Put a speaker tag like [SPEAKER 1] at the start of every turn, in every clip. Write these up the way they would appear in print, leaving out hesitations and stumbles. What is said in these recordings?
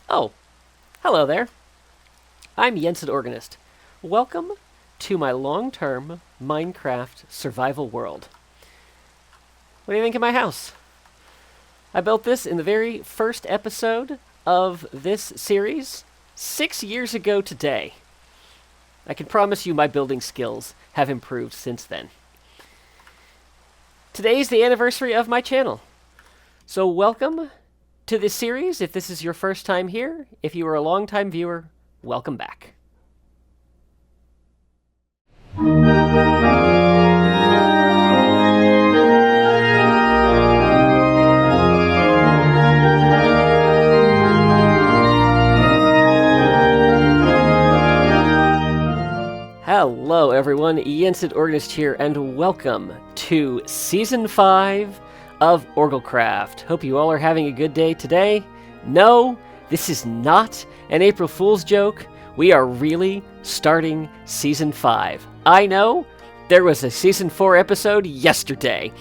[SPEAKER 1] Oh, hello there. I'm Yensid Organist. Welcome to my long-term Minecraft survival world. What do you think of my house? I built this in the very first episode of this series 6 years ago today. I can promise you my building skills have improved since then. Today's the anniversary of my channel. So welcome to this series if this is your first time here. If you are a long-time viewer, welcome back. Hello everyone, Yensid Organist here, and welcome to Season 5 of OrgelCraft. Hope you all are having a good day today. No, this is not an April Fool's joke. We are really starting Season 5. I know, there was a Season 4 episode yesterday,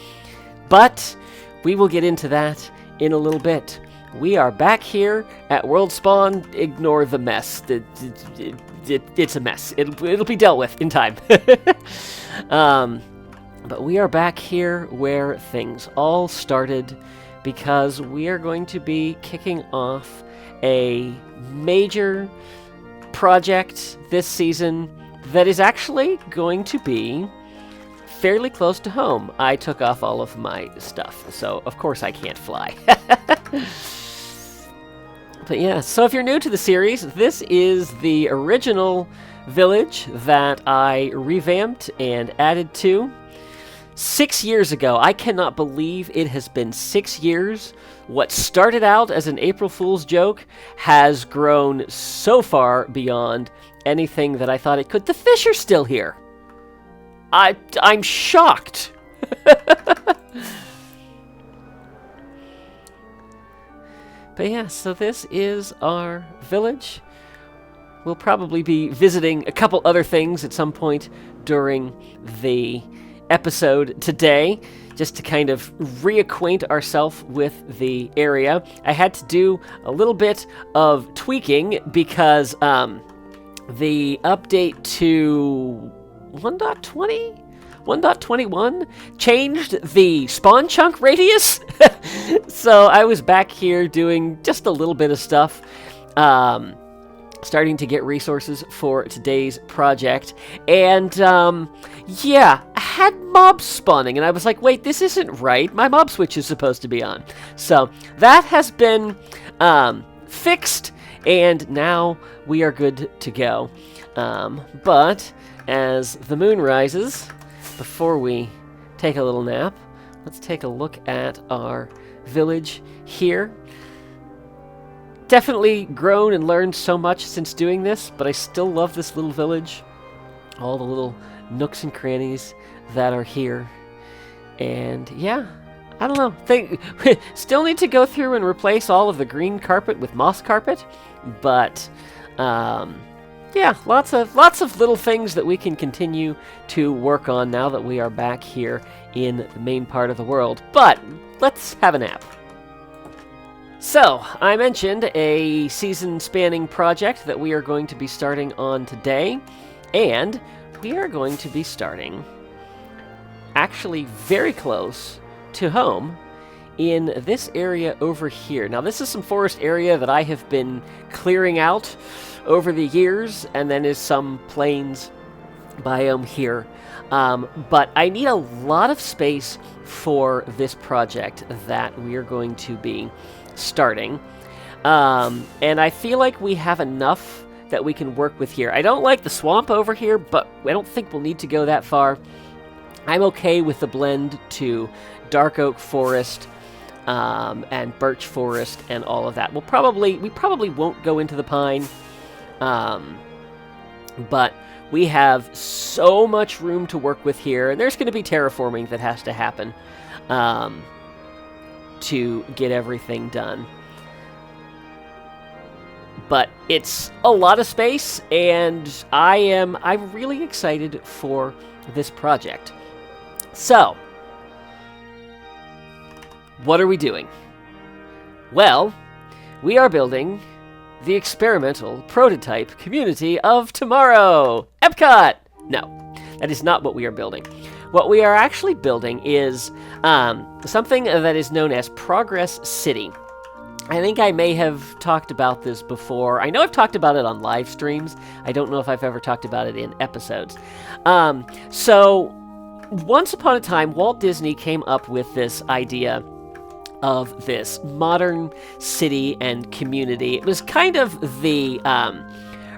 [SPEAKER 1] but we will get into that in a little bit. We are back here at World Spawn. Ignore the mess. It's a mess. It'll be dealt with in time. But we are back here where things all started because we are going to be kicking off a major project this season that is actually going to be fairly close to home. I took off all of my stuff, so of course I can't fly. But yeah, so if you're new to the series, this is the original village that I revamped and added to 6 years ago. I cannot believe it has been 6 years. What started out as an April Fool's joke has grown so far beyond anything that I thought it could. The fish are still here. I'm shocked. But yeah, so this is our village. We'll probably be visiting a couple other things at some point during the episode today, just to kind of reacquaint ourselves with the area. I had to do a little bit of tweaking because the update to 1.20? 1.21 changed the spawn chunk radius. So I was back here doing just a little bit of stuff, starting to get resources for today's project. And yeah, I had mobs spawning, and I was like, wait, this isn't right. My mob switch is supposed to be on. So that has been fixed, and now we are good to go. But as the moon rises, before we take a little nap, let's take a look at our village here. Definitely grown and learned so much since doing this, but I still love this little village. All the little nooks and crannies that are here. And yeah, I don't know. Still need to go through and replace all of the green carpet with moss carpet, but yeah, lots of little things that we can continue to work on now that we are back here in the main part of the world. But let's have a nap. So, I mentioned a season-spanning project that we are going to be starting on today, and we are going to be starting actually very close to home in this area over here. Now, this is some forest area that I have been clearing out over the years, and then is some plains biome here. But I need a lot of space for this project that we are going to be starting. And I feel like we have enough that we can work with here. I don't like the swamp over here, but I don't think we'll need to go that far. I'm okay with the blend to dark oak forest and birch forest and all of that. We probably won't go into the pine. But we have so much room to work with here, and there's going to be terraforming that has to happen to get everything done. But it's a lot of space, and I'm really excited for this project. So, what are we doing? Well, we are building the experimental prototype community of tomorrow. Epcot! No, that is not what we are building. What we are actually building is something that is known as Progress City. I think I may have talked about this before. I know I've talked about it on live streams. I don't know if I've ever talked about it in episodes. So, once upon a time, Walt Disney came up with this idea of this modern city and community. It was kind of the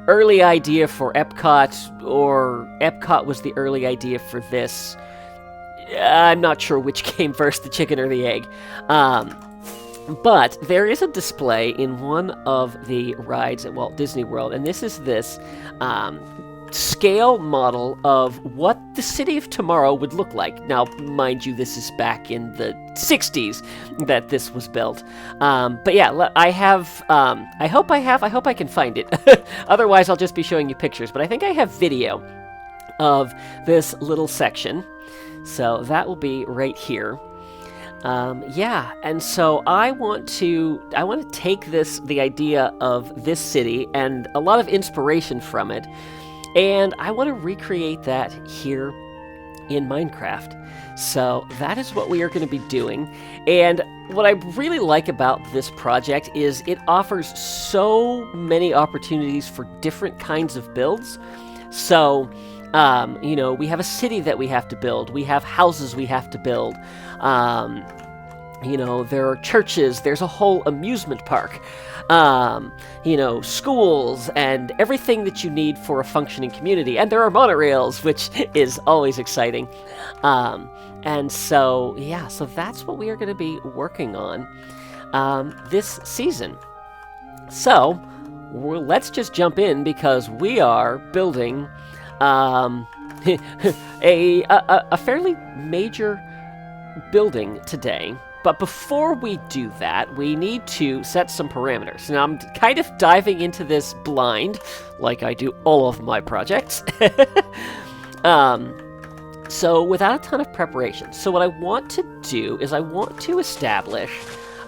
[SPEAKER 1] early idea for Epcot, or Epcot was the early idea for this. I'm not sure which came first, the chicken or the egg. But there is a display in one of the rides at Walt Disney World, and this is this scale model of what the city of tomorrow would look like. Now, mind you, this is back in the 60s that this was built. But yeah, I hope I can find it. Otherwise, I'll just be showing you pictures. But I think I have video of this little section. So that will be right here. Yeah, and so I want to take the idea of this city and a lot of inspiration from it, and I want to recreate that here in Minecraft. So that is what we are going to be doing. And what I really like about this project is it offers so many opportunities for different kinds of builds. So, we have a city that we have to build. We have houses we have to build. There are churches, there's a whole amusement park, schools, and everything that you need for a functioning community. And there are monorails, which is always exciting. And so that's what we are going to be working on this season. So, let's just jump in, because we are building a fairly major building today. But before we do that, we need to set some parameters. Now, I'm kind of diving into this blind, like I do all of my projects. So without a ton of preparation. So what I want to do is I want to establish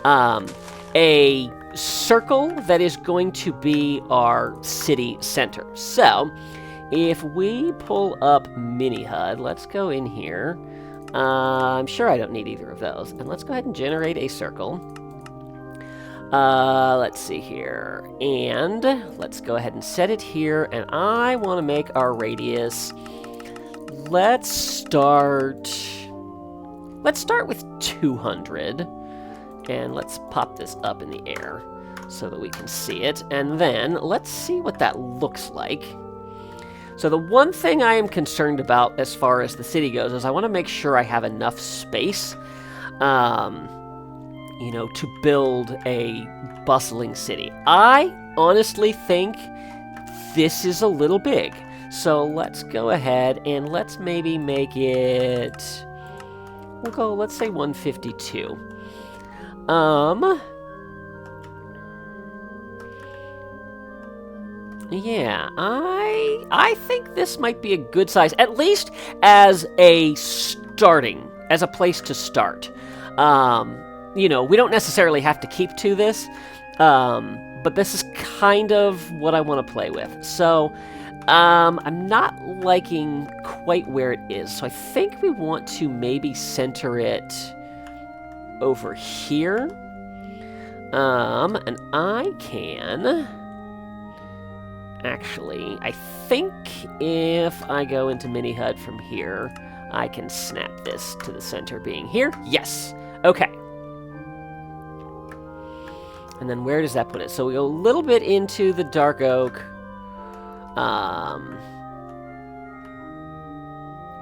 [SPEAKER 1] a circle that is going to be our city center. So if we pull up Mini HUD, let's go in here. I'm sure I don't need either of those. And let's go ahead and generate a circle. Let's see here. And let's go ahead and set it here. And I want to make our radius. Let's start with 200. And let's pop this up in the air so that we can see it. And then let's see what that looks like. So the one thing I am concerned about as far as the city goes is I want to make sure I have enough space, to build a bustling city. I honestly think this is a little big. So let's go ahead and let's maybe make it, let's say 152. Yeah, I think this might be a good size, at least as a place to start. We don't necessarily have to keep to this, but this is kind of what I want to play with. So, I'm not liking quite where it is, so I think we want to maybe center it over here. And I can... Actually, I think if I go into Mini HUD from here, I can snap this to the center being here. Yes! Okay. And then where does that put it? So we go a little bit into the dark oak.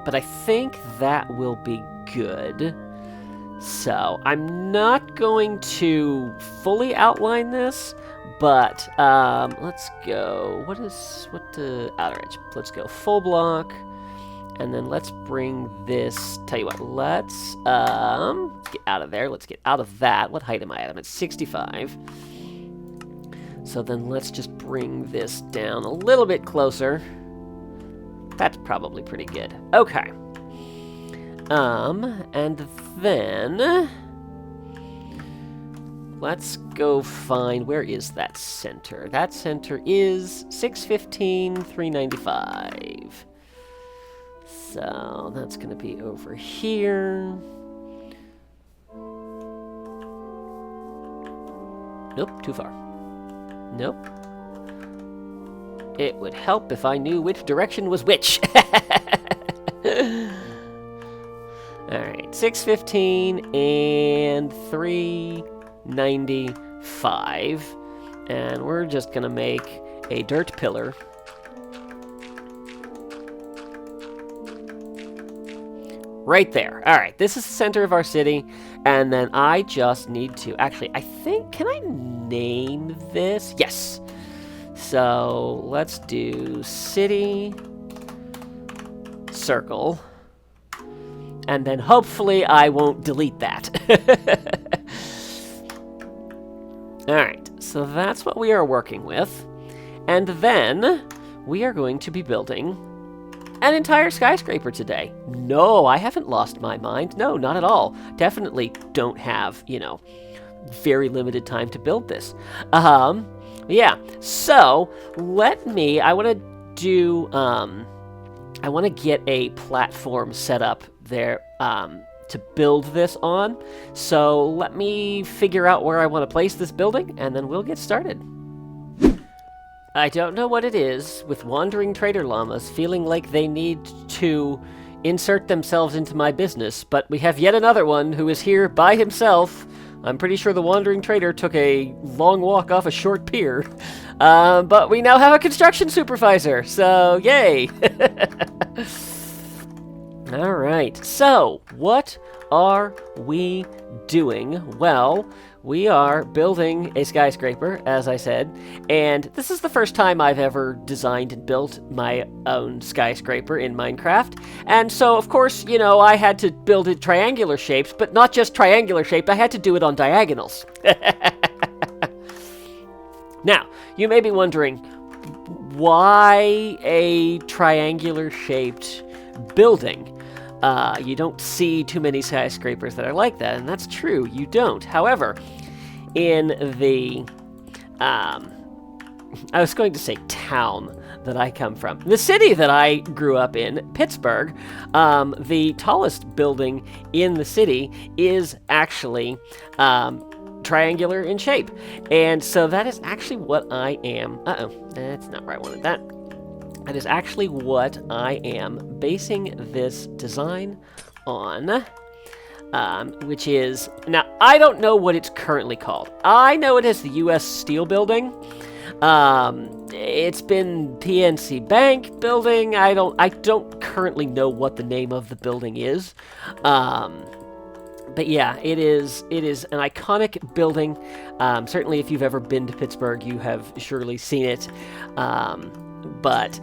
[SPEAKER 1] But I think that will be good. So I'm not going to fully outline this, but let's go. What the outer edge? Let's go full block, and then let's bring this. Tell you what, let's get out of there. Let's get out of that. What height am I at? I'm at 65. So then let's just bring this down a little bit closer. That's probably pretty good. Okay. And then let's go find, where is that center? That center is 615, 395. So that's going to be over here. Nope, too far. Nope. It would help if I knew which direction was which. Alright, 615 and 395. And we're just going to make a dirt pillar. Right there. Alright, this is the center of our city. And then I just need to... Actually, I think... Can I name this? Yes. So, let's do city circle. And then hopefully I won't delete that. Alright, so that's what we are working with. And then we are going to be building an entire skyscraper today. No, I haven't lost my mind. No, not at all. Definitely don't have, very limited time to build this. Yeah, so I want to get a platform set up there to build this on. So let me figure out where I want to place this building, and then we'll get started. I don't know what it is with wandering trader llamas feeling like they need to insert themselves into my business, but we have yet another one who is here by himself. I'm pretty sure the wandering trader took a long walk off a short pier. But we now have a construction supervisor, so yay! Alright, so what are we doing? Well, we are building a skyscraper, as I said, and this is the first time I've ever designed and built my own skyscraper in Minecraft. And so, of course, I had to build it triangular shapes, but not just triangular shaped, I had to do it on diagonals. Now, you may be wondering, why a triangular shaped building? You don't see too many skyscrapers that are like that, and that's true, you don't. However, in the, I was going to say town that I come from, the city that I grew up in, Pittsburgh, the tallest building in the city is actually triangular in shape. And so that is actually what I am, that's not where I wanted that. That is actually what I am basing this design on, which is... Now, I don't know what it's currently called. I know it as the U.S. Steel Building. It's been PNC Bank Building. I don't currently know what the name of the building is. But yeah, it is an iconic building. Certainly, if you've ever been to Pittsburgh, you have surely seen it. But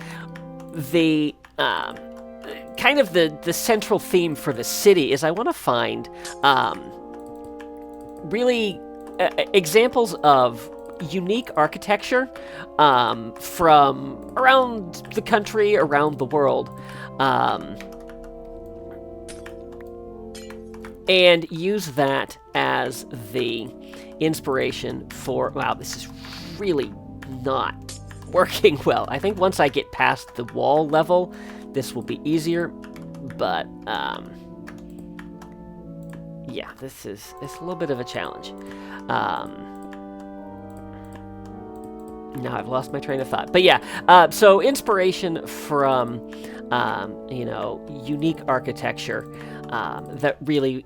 [SPEAKER 1] the kind of the central theme for the city is I want to find really examples of unique architecture from around the country, around the world, and use that as the inspiration for... Wow, this is really not working well. I think once I get past the wall level, this will be easier, but yeah, it's a little bit of a challenge. Now I've lost my train of thought, but yeah, so inspiration from unique architecture that really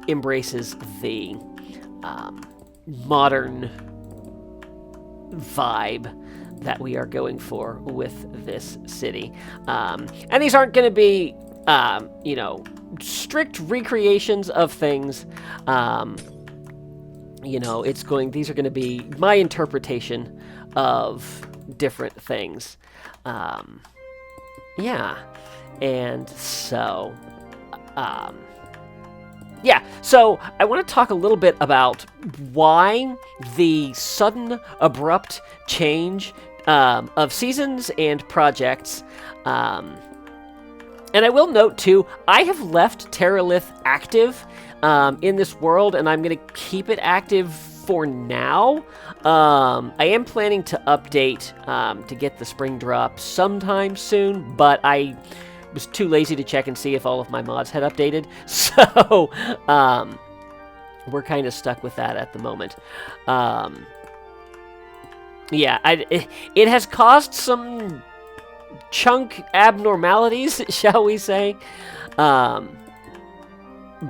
[SPEAKER 1] embraces the modern vibe that we are going for with this city. And these aren't going to be, strict recreations of things. These are going to be my interpretation of different things. Yeah. And so, so I want to talk a little bit about why the sudden, abrupt change of seasons and projects. And I will note, too, I have left Terralith active in this world, and I'm going to keep it active for now. I am planning to update to get the spring drop sometime soon, but I was too lazy to check and see if all of my mods had updated, so we're kind of stuck with that at the moment. Yeah, it has caused some chunk abnormalities, shall we say.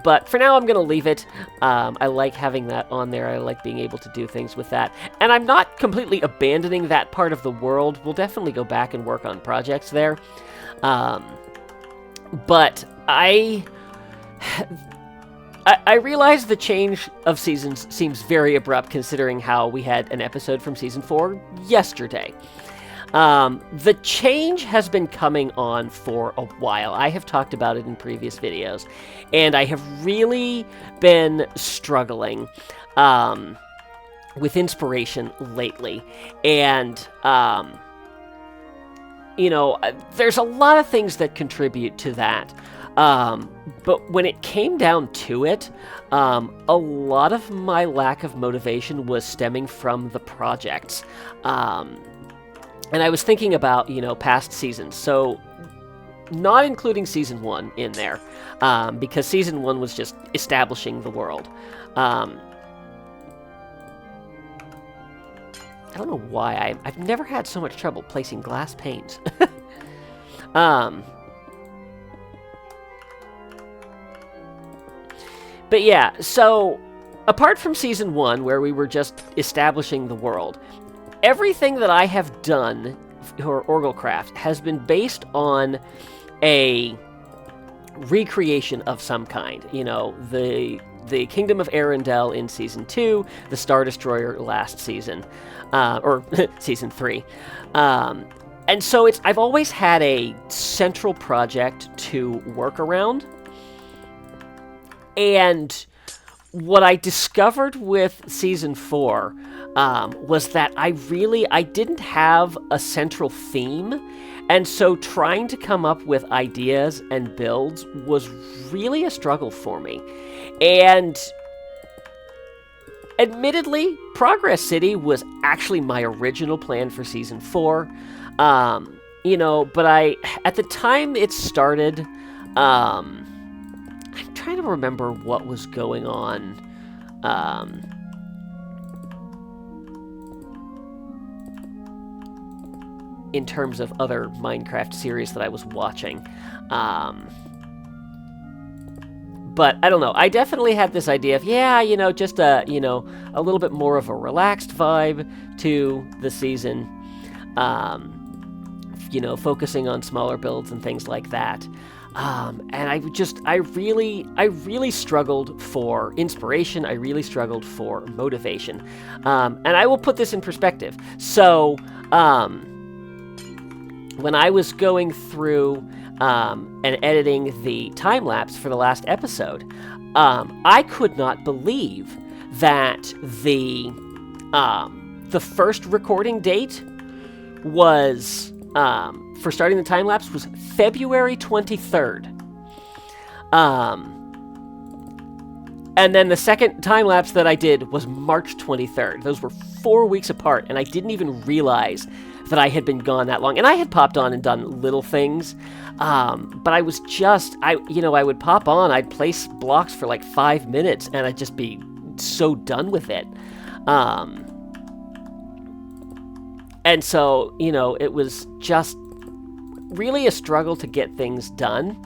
[SPEAKER 1] But for now, I'm going to leave it. I like having that on there. I like being able to do things with that. And I'm not completely abandoning that part of the world. We'll definitely go back and work on projects there. But I realize the change of seasons seems very abrupt, considering how we had an episode from Season 4 yesterday. The change has been coming on for a while. I have talked about it in previous videos, and I have really been struggling with inspiration lately. And, you know, there's a lot of things that contribute to that. But when it came down to it, a lot of my lack of motivation was stemming from the projects. And I was thinking about, you know, past seasons, so not including Season 1 in there, because Season 1 was just establishing the world. I don't know why, I've never had so much trouble placing glass panes. But yeah, so apart from Season 1, where we were just establishing the world, everything that I have done for OrgelCraft has been based on a recreation of some kind. You know, the Kingdom of Arundel in Season 2, the Star Destroyer last season, or Season 3. And so I've always had a central project to work around. And what I discovered with Season 4 was that I didn't have a central theme, and so trying to come up with ideas and builds was really a struggle for me. And admittedly, Progress City was actually my original plan for Season 4, you know, but at the time it started, I'm trying to remember what was going on. In terms of other Minecraft series that I was watching. But I don't know. I definitely had this idea of, yeah, you know, just a little bit more of a relaxed vibe to the season. You know, focusing on smaller builds and things like that. And I really struggled for inspiration. I really struggled for motivation. And I will put this in perspective. So, when I was going through and editing the time-lapse for the last episode, I could not believe that the first recording date was, for starting the time-lapse, was February 23rd. And then the second time-lapse that I did was March 23rd. Those were 4 weeks apart, and I didn't even realize that I had been gone that long. And I had popped on and done little things, but I was just, I would pop on, I'd place blocks for like 5 minutes, and I'd just be so done with it. And so, you know, it was just really a struggle to get things done.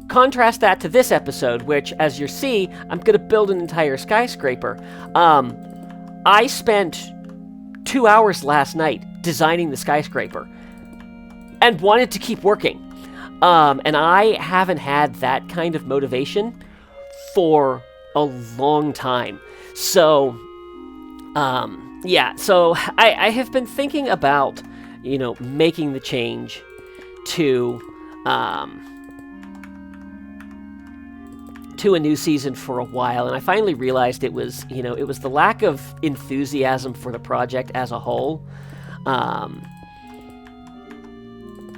[SPEAKER 1] Contrast that to this episode, which, as you see, I'm going to build an entire skyscraper. I spent 2 hours last night designing the skyscraper and wanted to keep working. And I haven't had that kind of motivation for a long time. So, yeah, so I have been thinking about, you know, making the change to a new season for a while, and I finally realized it was the lack of enthusiasm for the project as a whole.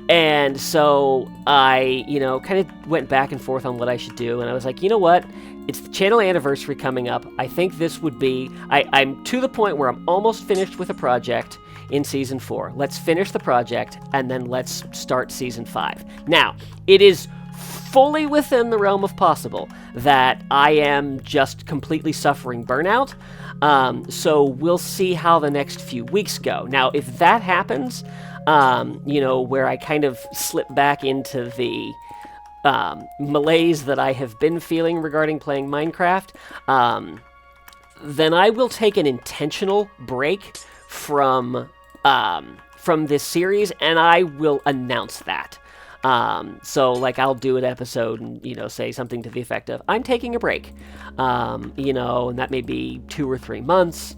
[SPEAKER 1] And so I, kind of went back and forth on what I should do. And I was like, you know what? It's the channel anniversary coming up. I think this would be... I'm to the point where I'm almost finished with a project in Season 4. Let's finish the project, and then let's start Season 5. Now, it is fully within the realm of possible that I am just completely suffering burnout. So we'll see how the next few weeks go. Now, if that happens, where I kind of slip back into the malaise that I have been feeling regarding playing Minecraft, then I will take an intentional break from this series, and I will announce that. So, like, I'll do an episode and, say something to the effect of, I'm taking a break, and that may be 2 or 3 months.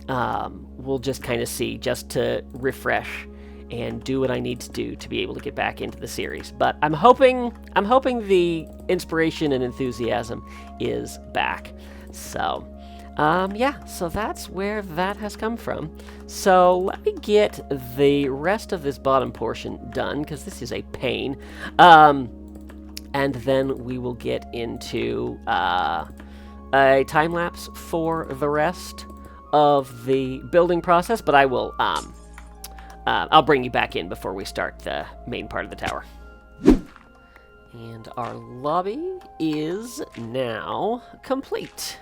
[SPEAKER 1] We'll just kind of see, just to refresh and do what I need to do to be able to get back into the series. But I'm hoping the inspiration and enthusiasm is back. So, so that's where that has come from. So let me get the rest of this bottom portion done, because this is a pain. And then we will get into a time lapse for the rest of the building process. But I will, I'll bring you back in before we start the main part of the tower. And our lobby is now complete.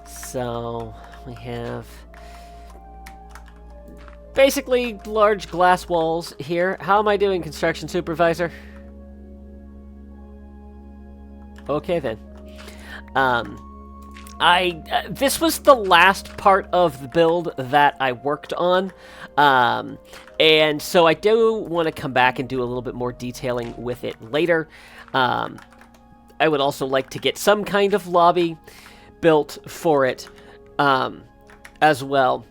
[SPEAKER 1] So we have basically large glass walls here. How am I doing, construction supervisor? Okay then. This was the last part of the build that I worked on, and so I do want to come back and do a little bit more detailing with it later. I would also like to get some kind of lobby built for it as well.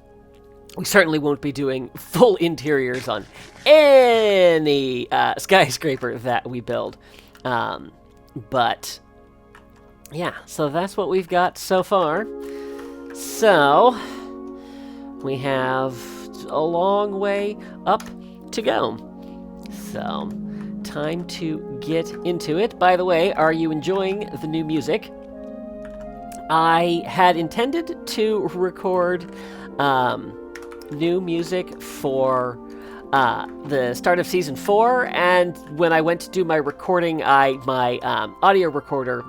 [SPEAKER 1] We certainly won't be doing full interiors on any skyscraper that we build, but yeah, so that's what we've got so far. So we have a long way up to go. So time to get into it. By the way, are you enjoying the new music? I had intended to record new music for the start of Season 4, and when I went to do my recording, my audio recorder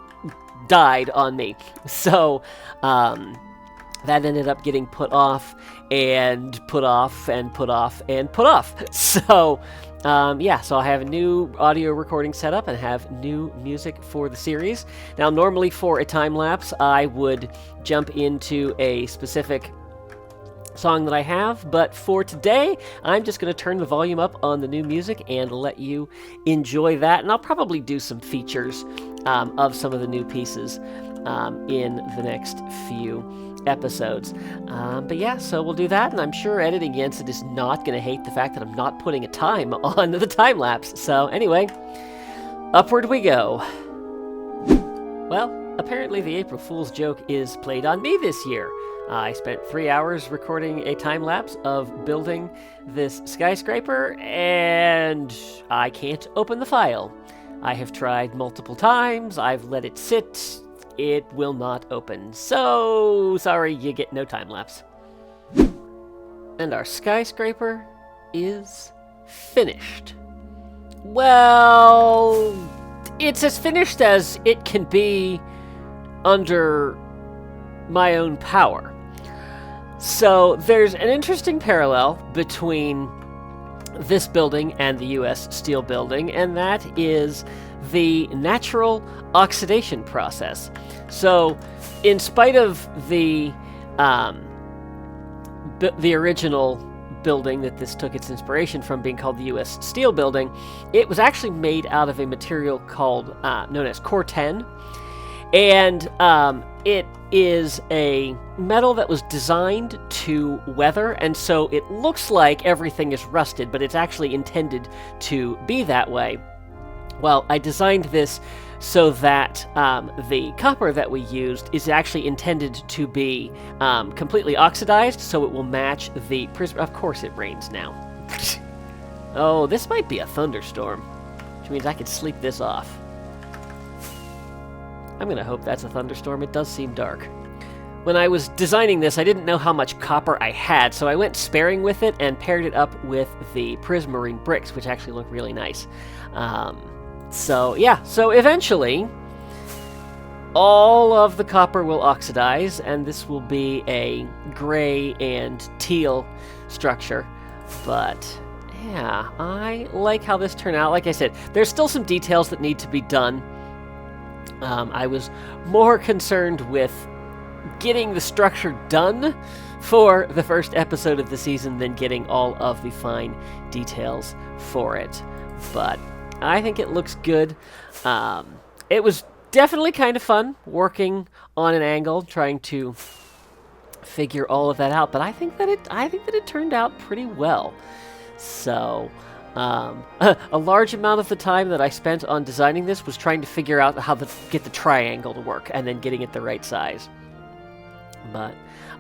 [SPEAKER 1] died on me. So that ended up getting put off and put off and put off and put off. So so I have a new audio recording set up and have new music for the series. Now, normally for a time-lapse, I would jump into a specific song that I have, but for today, I'm just going to turn the volume up on the new music and let you enjoy that, and I'll probably do some features of some of the new pieces in the next few episodes. But yeah, so we'll do that, and I'm sure editing Yensid is not going to hate the fact that I'm not putting a time on the time-lapse. So anyway, upward we go. Well, apparently the April Fool's joke is played on me this year. I spent 3 hours recording a time-lapse of building this skyscraper, and I can't open the file. I have tried multiple times, I've let it sit, it will not open. So, sorry, you get no time-lapse. And our skyscraper is finished. Well, it's as finished as it can be under my own power. So there's an interesting parallel between this building and the U.S. Steel building, and that is the natural oxidation process. So in spite of the original building that this took its inspiration from being called the U.S. Steel building, it was actually made out of a material called known as Corten, and it is a metal that was designed to weather, and so it looks like everything is rusted, but it's actually intended to be that way. Well, I designed this so that the copper that we used is actually intended to be completely oxidized, so it will match the prism. Of course it rains now. Oh, this might be a thunderstorm, which means I could sleep this off. I'm gonna hope that's a thunderstorm. It does seem dark. When I was designing this, I didn't know how much copper I had, so I went sparing with it and paired it up with the prismarine bricks, which actually look really nice. So eventually, all of the copper will oxidize, and this will be a gray and teal structure. But yeah, I like how this turned out. Like I said, there's still some details that need to be done. I was more concerned with getting the structure done for the first episode of the season than getting all of the fine details for it. But I think it looks good. It was definitely kind of fun working on an angle, trying to figure all of that out. But I think that it turned out pretty well. So a large amount of the time that I spent on designing this was trying to figure out how to get the triangle to work and then getting it the right size. But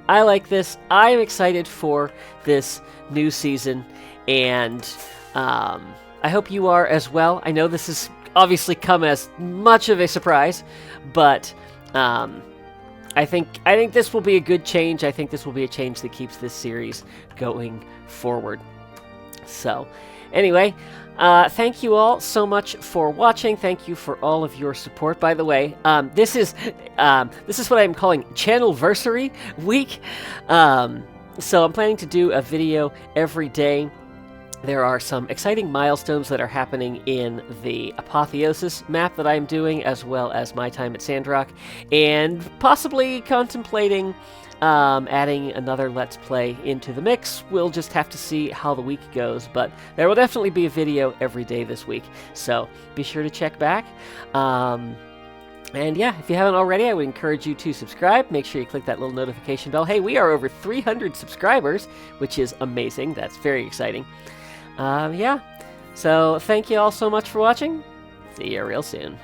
[SPEAKER 1] I like this. I'm excited for this new season, and I hope you are as well. I know this has obviously come as much of a surprise, but I think this will be a good change. I think this will be a change that keeps this series going forward. So, anyway, thank you all so much for watching. Thank you for all of your support. By the way, this is what I'm calling Channelversary Week. So I'm planning to do a video every day. There are some exciting milestones that are happening in the Apotheosis map that I'm doing, as well as my time at Sandrock, and possibly contemplating adding another Let's Play into the mix. We'll just have to see how the week goes, but there will definitely be a video every day this week, so be sure to check back. And yeah, if you haven't already, I would encourage you to subscribe. Make sure you click that little notification bell. Hey, we are over 300 subscribers, which is amazing. That's very exciting. Yeah, so thank you all so much for watching. See you real soon.